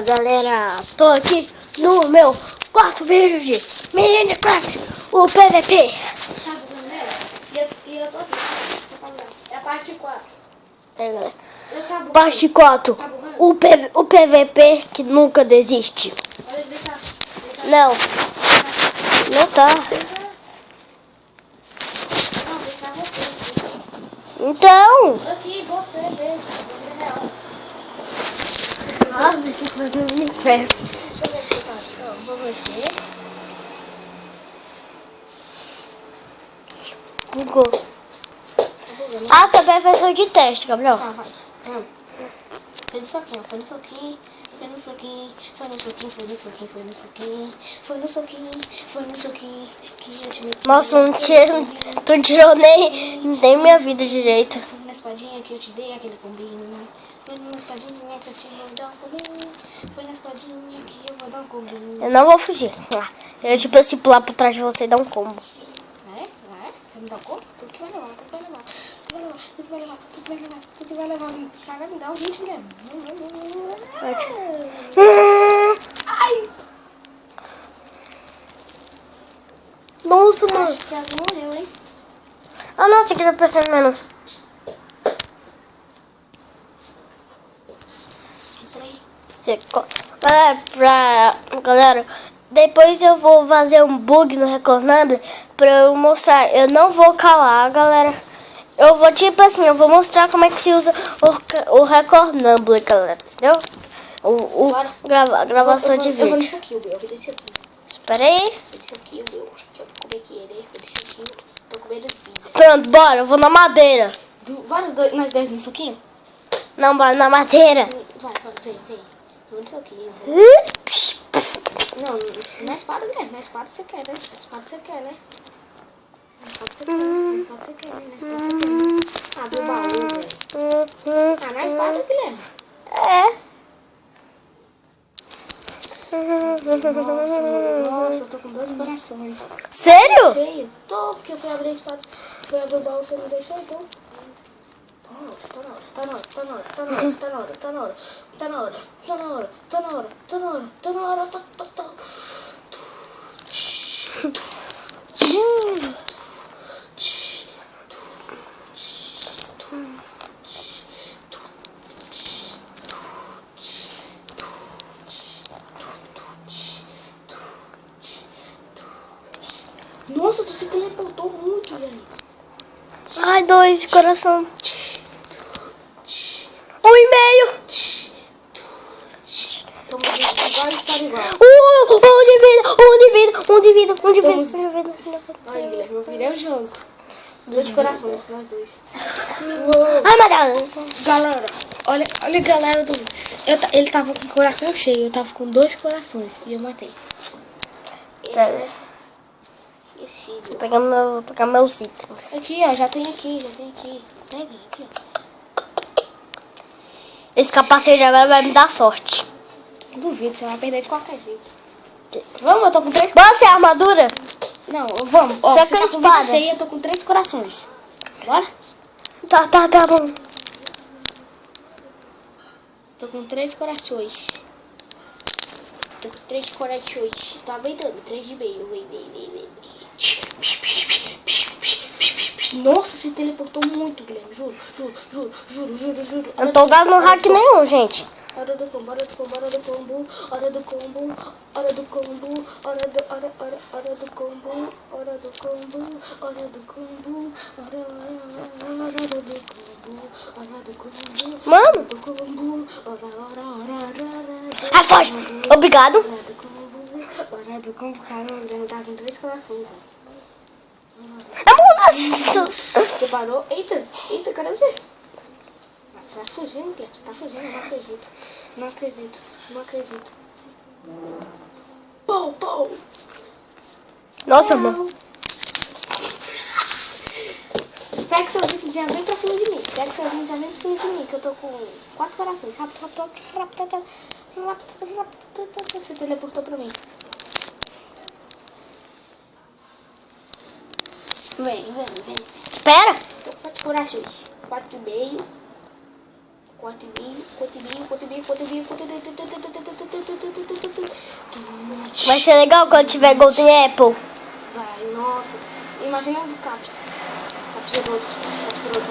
Galera, tô aqui no meu quarto vídeo de Minecraft, o PVP. E eu tô aqui. É a parte 4. É, galera. Parte 4, o PVP que nunca desiste. Não, não tá. Não, deixar você. Então, Aqui, você mesmo. você fazer Minecraft. Deixa eu ver se tá. Vou mexer. Google. Ah, também é versão de teste, Gabriel. Tá, vai. Foi no soquinho, foi no soquinho. Foi no soquinho, foi no soquinho, foi no soquinho, foi no soquinho. Foi no soquinho, foi no soquinho. Nossa, tu não tirou nem minha vida direito. Foi na espadinha que eu te dei aquele combinho. Foi na espadinha que eu te vou dar um combinho. Foi na espadinha que eu vou dar um combinho. Eu não vou fugir. Eu tipo assim pular por trás de você e dar um combo. Vai? Vai me dar um combo? Tu que vai levar, tu que vai levar. Tu que vai levar, tu que vai levar, tu que vai levar. Cara, me dá um hit, Guilherme. Ai! Nossa, mano. Acho que ela morreu, hein? Ah, nossa, que tá pensando menos. Galera, depois eu vou fazer um bug no Recornable pra eu mostrar. Eu não vou calar, galera. Eu vou tipo assim, eu vou mostrar como é que se usa o Recornable, galera, entendeu? Gravação de Eu vou vídeo. nesse aqui, eu vou descer aqui. Espera aí. Vou descer aqui, eu vou comer aqui, ele. Vou descer aqui, tô com medo assim. Pronto, bora, eu vou na madeira. Nós dois nisso aqui? Não, bora na madeira. Vai, vem. Eu vou nisso aqui. Não, na espada, Guilherme. Na espada você quer, né? Na espada você quer, né? Na espada você quer, na espada você quer, né? Na espada você quer, né? Abre o baú, velho. Ah, na espada, Guilherme. É. Nossa, eu tô com 2 corações. Sério? Cheio. Tô, porque eu fui abrir a espada. Fui abrir o baú, você não deixou, então. Tá na hora. Nossa, tu se teleportou muito, velho. Ai, 2 coração. 1,5. Um de vida. Ai, Guilherme, eu virei o jogo. 2 corações, nós dois. Ai, meu Deus. Galera, olha galera do... Ele tava com o coração cheio, eu tava com 2 corações e eu matei. Sério. Vou pegar meus itens. Aqui, ó, já tem aqui. Pega aqui, ó. Esse capacete agora vai me dar sorte. Duvido, você vai perder de qualquer jeito. Vamos, eu tô com 3 Bora ser armadura? Não, vamos. Ó, Você você com tá com espada. vida cheia, eu tô com 3 corações. Bora? Tá bom. Tô com 3 corações. Tô aumentando, 3 de meio. Vem. Nossa, se teleportou muito, Guilherme. Juro. Eu não tô dando hack nenhum, gente. Hora do combo. Mano. Ah, foge. Obrigado. Hora do combo, cara. Eu tava com 3 corações, ó. Nossa. Você parou? Eita, cadê você? Mas você vai fugindo, Guilherme. Você tá fugindo, eu não acredito. Pou. Nossa, mano. Espero que seus itens já vem pra cima de mim. Que eu tô com 4 corações. Rápido. Você teleportou pra mim. Vem. Espera. Tô com 4 corações. 4,5. corta e Vai ser legal quando tiver Golden Apple. vai, nossa. Imagina o do Caps. Caps é doido.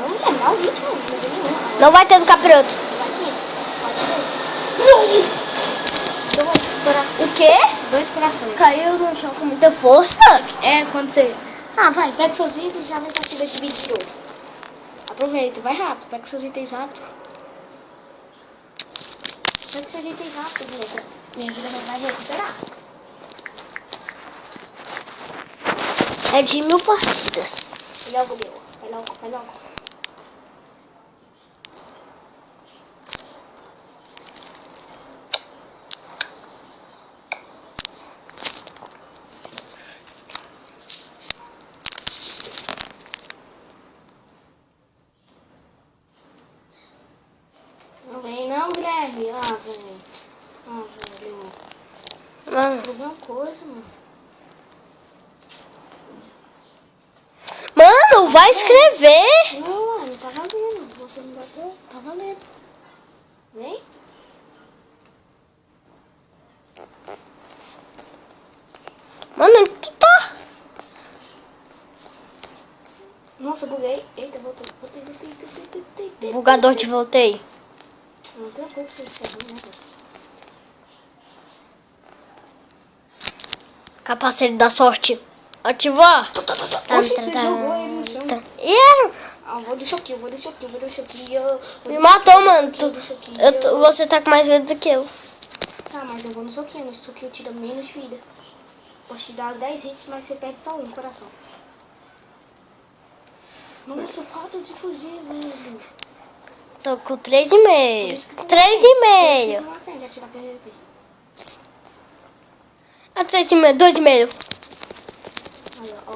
Vamos terminar o vídeo, não tem nenhum. Não vai ter do Capiroto. Vai sim. Pode ser. Dois corações. O quê? 2 corações. Caiu no chão com muita força. É, quando você... Ah, vai, pega seus itens e já vem partir desse vídeo de novo. Aproveita, vai rápido, pega seus itens rápido. Pega seus itens rápido, moleque. Minha vida não vai recuperar. É de 1000 partidas. Vai logo, meu. Vai logo, vai logo. Não vem não, Guilherme. Ah, velho. Ah, velho. Mano, Escreveu uma coisa, mano. Mano, vai escrever. Não, mano, tá valendo. Você não bateu? Tá valendo. Vem. Mano, onde tu tá? Nossa, buguei. Eita, voltei. Bugador, te voltei. Não, tranquilo pra você ser ruim, né, velho? Capacete da sorte. Ativar. Oxe, você jogou ele no chão. E era? Ah, vou deixar aqui, vou deixar aqui. Me matou, mano. Você tá com mais medo do que eu. Tá, mas eu vou no soquinho. No soquinho tira menos vida. Posso te dar 10 hits, mas você perde só um coração. Nossa, para de fugir, velho. Tô com 3,5. 3,5. Já tira a PVP. Ah, 3,5. 2,5. Olha, ó,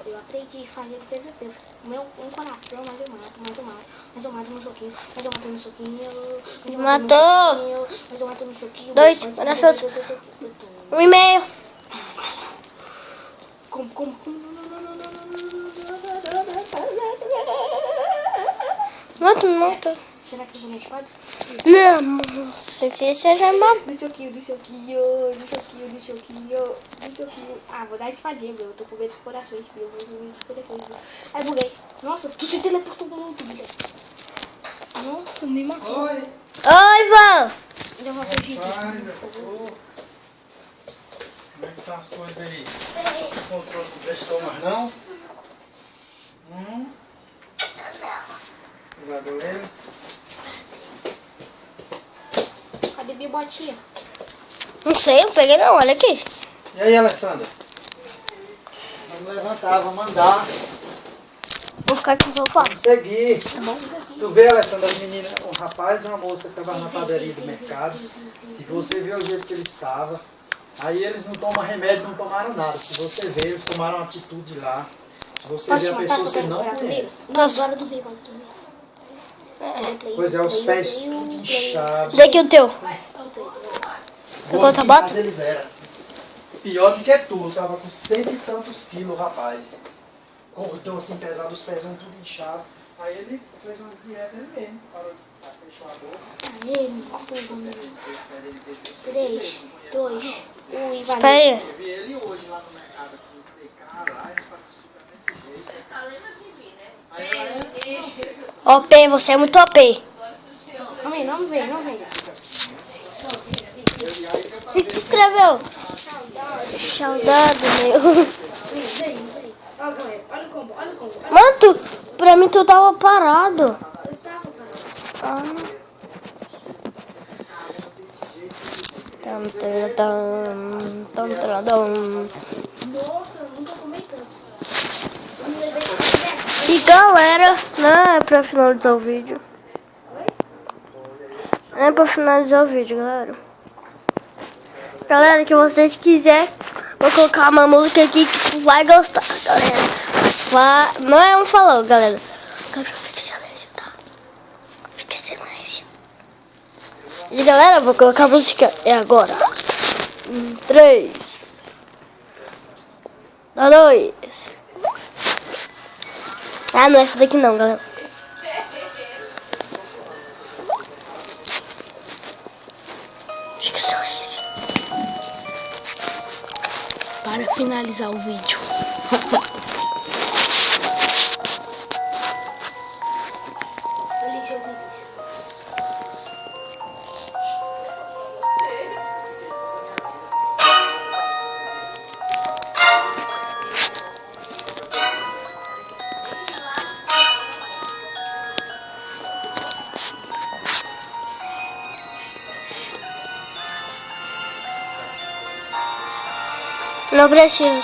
eu aprendi a fazer PVP. O meu um coração, mas eu mato no soquinho. Mas eu mato no soquinho. Matou. Mas eu mato no soquinho. 2 corações. 1,5. Como? Mata. Será que eu vou na espada? Não, nossa, esse já é mal. Do choquinho. Ah, vou dar espadinha, meu. Eu tô com medo dos corações, meu. Ai, buguei. Nossa, tu se teleportou muito, mulher. Nossa, me matou. Oi. Oi, Ivan. Já vou fugir. Como é que tá as coisas aí? O controle não prestou mais não? Usador ele? Cadê minha botinha? Não sei, eu peguei não, olha aqui. E aí, Alessandra? Vamos levantar, vamos andar. Vou ficar aqui no sofá. Vamos seguir. Tu vê, Alessandra, a menina, um rapaz e uma moça que estavam na padaria do mercado. Se você vê o jeito que ele estava, aí eles não tomam remédio, não tomaram nada. Se você vê, eles tomaram uma atitude lá. Se você vê a pessoa, você não conhece. Não, bora dormir. Pois é, os pés tudo inchados. Daqui o teu. Gordinho, mas eles eram. Pior do que tu, tava com 100 e tantos quilos, rapaz. Gordão assim, pesado, os pés tudo inchado. Aí ele fez umas dietas ele mesmo. Parou, fechou a boca. Aí, nossa, 3, 2, 1 e Espera vai. aí. Eu vi ele hoje lá no mercado assim, falei, caralho, tá com açúcar desse jeito. OP, você é muito OP. Calma aí, não vem. O que tu escreveu? Saudade, meu. Vem. Olha o combo. Mano, pra mim tu tava parado. Eu tava parado. Nossa, eu nunca comi tanto. Eu me levei com E galera, não é pra finalizar o vídeo. Não é pra finalizar o vídeo, galera. Galera, que vocês quiserem, vou colocar uma música aqui que tu vai gostar, galera. Não é um falou, galera. Gabriel, fique em silêncio, tá? Fique em silêncio. E galera, vou colocar a música. É agora. 3, 2. Ah, não é essa daqui não, galera. para finalizar o vídeo. Não preciso.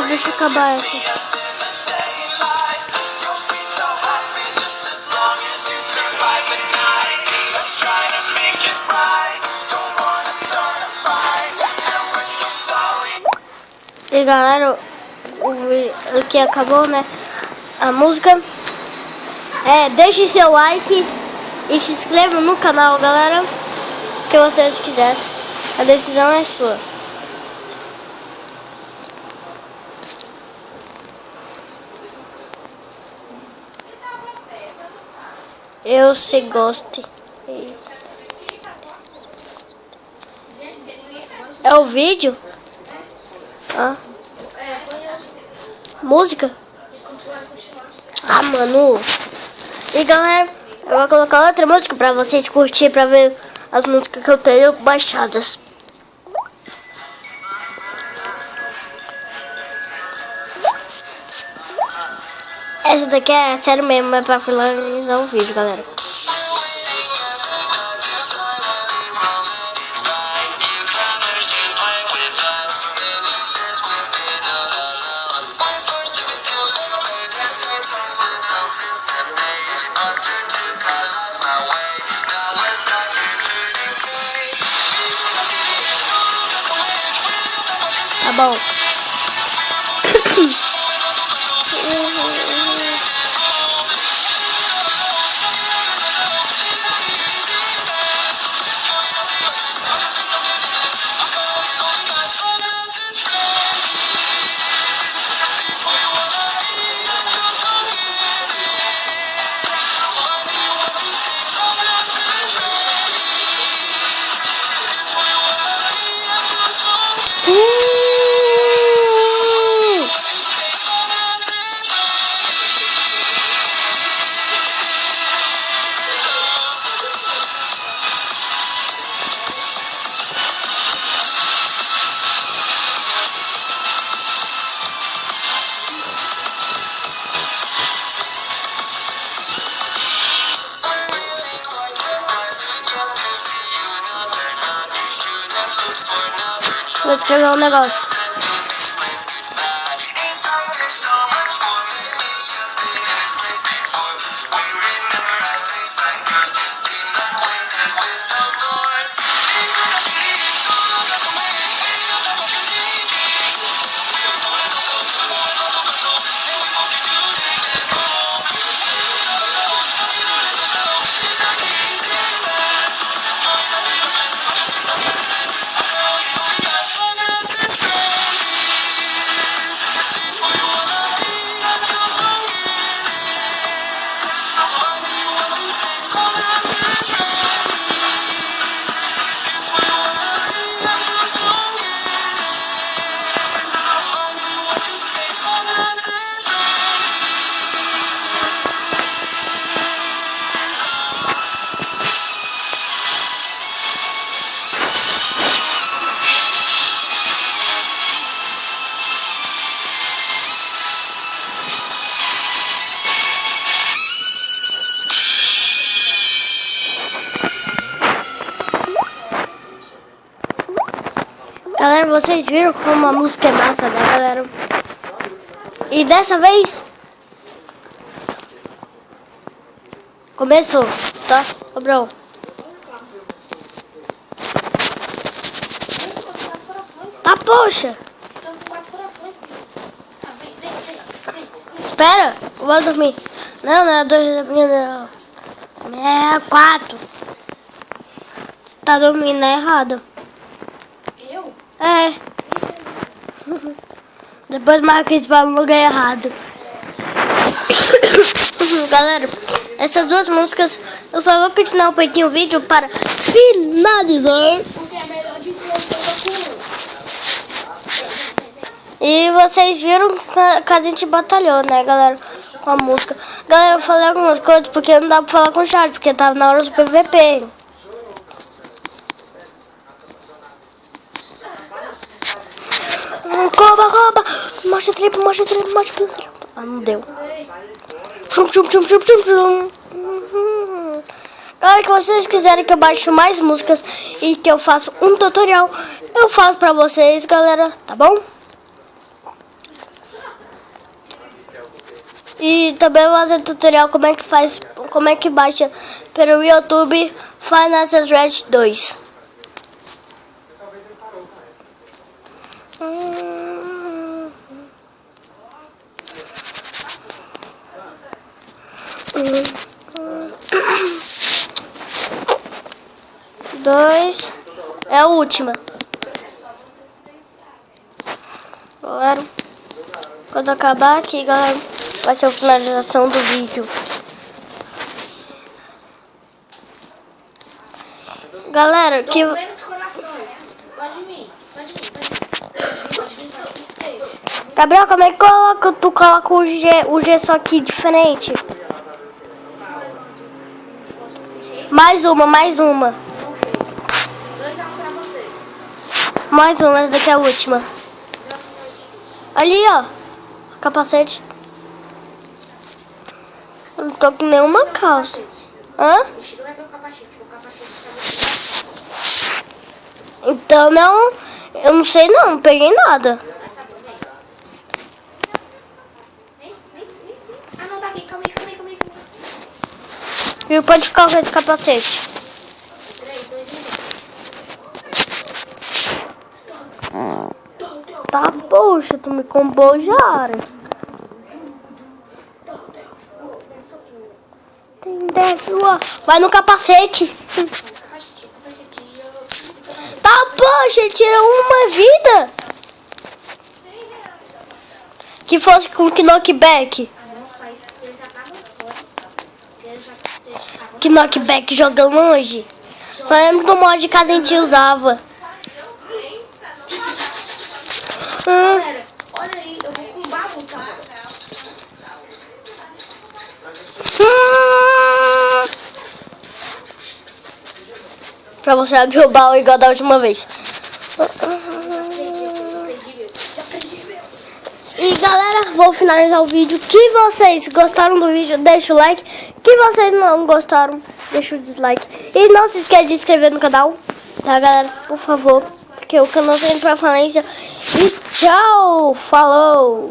Deixa eu acabar essa. E galera, o que acabou, né? A música. Deixe seu like e se inscreva no canal, galera. O que vocês quiserem. A decisão é sua. Eu se goste. É o vídeo? Ah. Música? Ah, mano. E galera, eu vou colocar outra música pra vocês curtirem, pra ver as músicas que eu tenho baixadas. Essa daqui é sério mesmo, é pra finalizar o vídeo, galera. Tá bom. Vou escrever um negócio. Galera, vocês viram como a música é massa, né, galera? E dessa vez começou, tá? Gabriel. Tá, poxa. Espera, eu vou dormir. Não, não é 2 da manhã, não. É 4. Tá dormindo errado. É. Depois marca isso para um lugar errado. Galera, essas duas músicas eu só vou continuar um pouquinho o vídeo para finalizar. E vocês viram que a gente batalhou, né, galera? Com a música. Galera, eu falei algumas coisas porque não dá pra falar com o chat, porque tava na hora do PVP. Rouba! Marcha triplo. Ah, não deu. Chum. Galera, que vocês quiserem que eu baixe mais músicas e que eu faça um tutorial, eu faço pra vocês, galera, tá bom? E também vou fazer tutorial como é que baixa pelo YouTube Five Nights at Freddy's 2. Dois é a última. Galera, quando acabar aqui, galera, vai ser a finalização do vídeo. Galera, que... Tô vendo os corações. Pode vir. Gabriel, como é que tu coloca o G só aqui diferente? Mais uma. 2 a 1 pra você. Mais uma, essa daqui é a última. Ali, ó. Capacete. Eu não tô com nenhuma calça. Hã? Vestido vai ver o capacete. O capacete tá Então não... Eu não sei não peguei nada. Vem. Ah, não, tá aqui. Calma aí. Viu? Pode ficar com esse capacete. 3, 2, 1. Tá, poxa, tu me combojaram. Tem 10 rua. Vai no capacete. Tá, poxa, ele tirou uma vida. Que fosse com knockback. Que knockback joga longe. Só lembro do mod que a gente usava. Galera, olha aí, eu vou com um baú, cara. Pra você abrir o baú igual da última vez. E galera, vou finalizar o vídeo. Que vocês gostaram do vídeo, deixa o like. Que vocês não gostaram, deixa o dislike. E não se esqueça de se inscrever no canal, tá galera? Por favor, porque o canal tem pra falência. E tchau, falou!